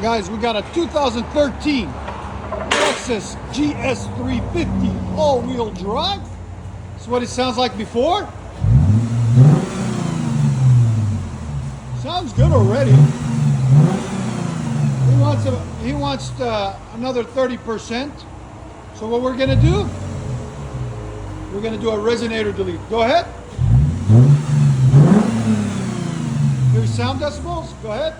Guys, we got a 2013 Lexus GS350 all-wheel drive. That's what it sounds like before. Sounds good already. He wants another 30%. So what we're gonna do? We're gonna do a resonator delete. Go ahead. Here's sound decibels. Go ahead.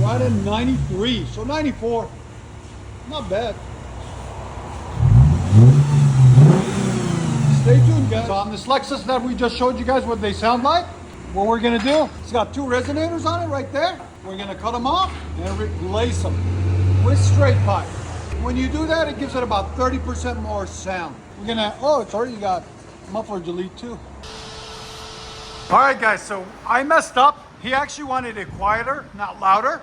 Right at 93, so 94, not bad. Stay tuned, guys. So on this Lexus that we just showed you guys what they sound like, what we're gonna do, it's got two resonators on it right there. We're gonna cut them off and replace them with straight pipe. When you do that, it gives it about 30% more sound. We're gonna, oh, it's already got muffler delete too. All right, guys, so I messed up. He actually wanted it quieter, not louder.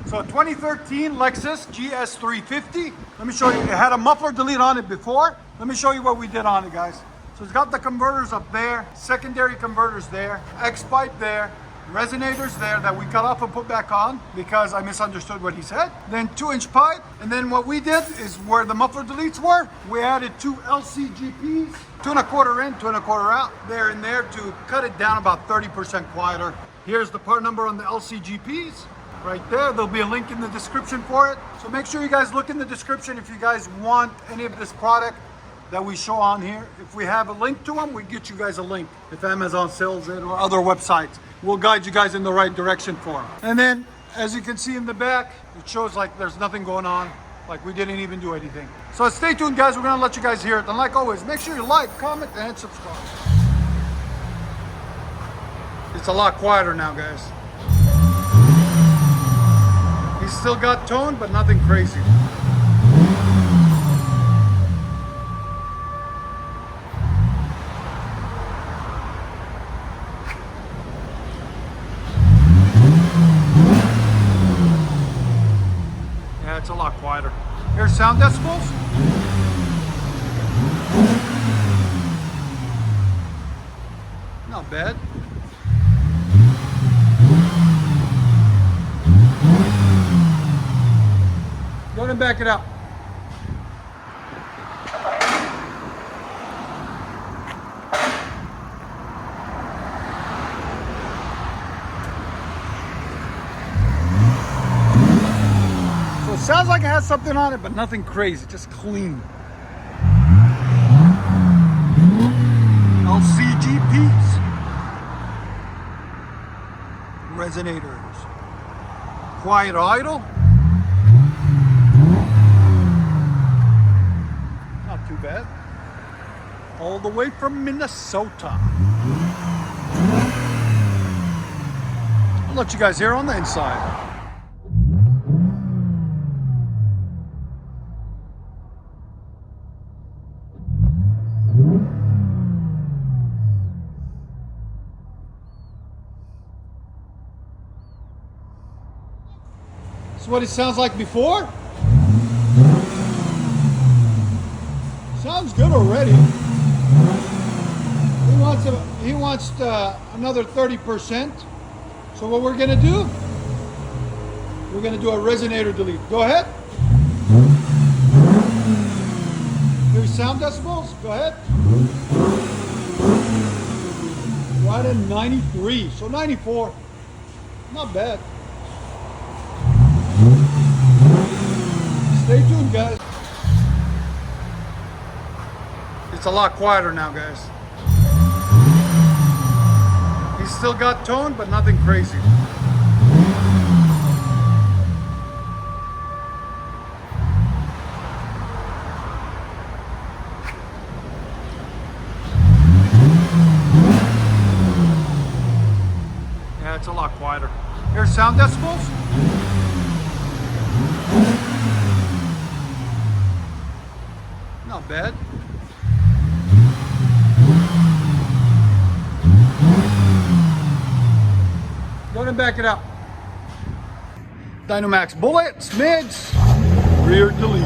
So 2013 Lexus GS350. Let me show you. It had a muffler delete on it before. Let me show you what we did on it, guys. So it's got the converters up there, secondary converters there, X pipe there, resonators there that we cut off and put back on because I misunderstood what he said. Then 2-inch pipe. And then what we did is where the muffler deletes were, we added two LCGPs, 2 1/4 in, 2 1/4 out, there and there to cut it down about 30% quieter. Here's the part number on the LCGPs. Right there, there'll be a link in the description for it. So make sure you guys look in the description if you guys want any of this product that we show on here. If we have a link to them, we get you guys a link. If Amazon sells it or other websites, we'll guide you guys in the right direction for them. And then, as you can see in the back, it shows like there's nothing going on, like we didn't even do anything. So stay tuned, guys. We're gonna let you guys hear it. And like always, make sure you like, comment, and subscribe. It's a lot quieter now, guys. He's still got tone, but nothing crazy. Yeah, it's a lot quieter. Here's sound decibels. Not bad. Go ahead and back it up. So it sounds like it has something on it, but nothing crazy, just clean. LCGPs. Resonators. Quiet idle. Too bad. All the way from Minnesota. I'll let you guys hear on the inside. That's what it sounds like before. Sounds good already. He wants another 30%. So what we're gonna do? We're gonna do a resonator delete. Go ahead. Here's sound decibels. Go ahead. Right at 93, so 94. Not bad. Stay tuned, guys. It's a lot quieter now, guys. He's still got tone, but nothing crazy. Yeah, it's a lot quieter. Here's sound decibels. Not bad. Go ahead and back it up. Dynamax bullets, mids, rear delete.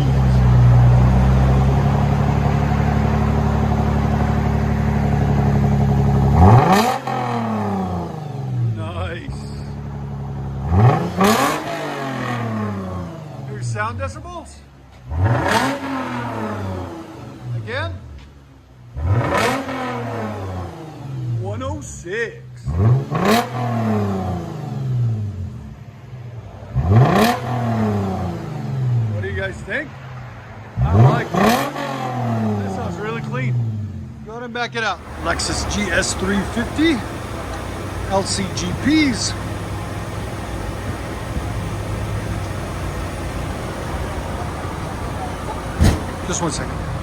Nice. sound decibels. Again. 106. What do you guys think? I like it. This sounds really clean. Go ahead and back it out. Lexus GS350 LCGPs. Just one second.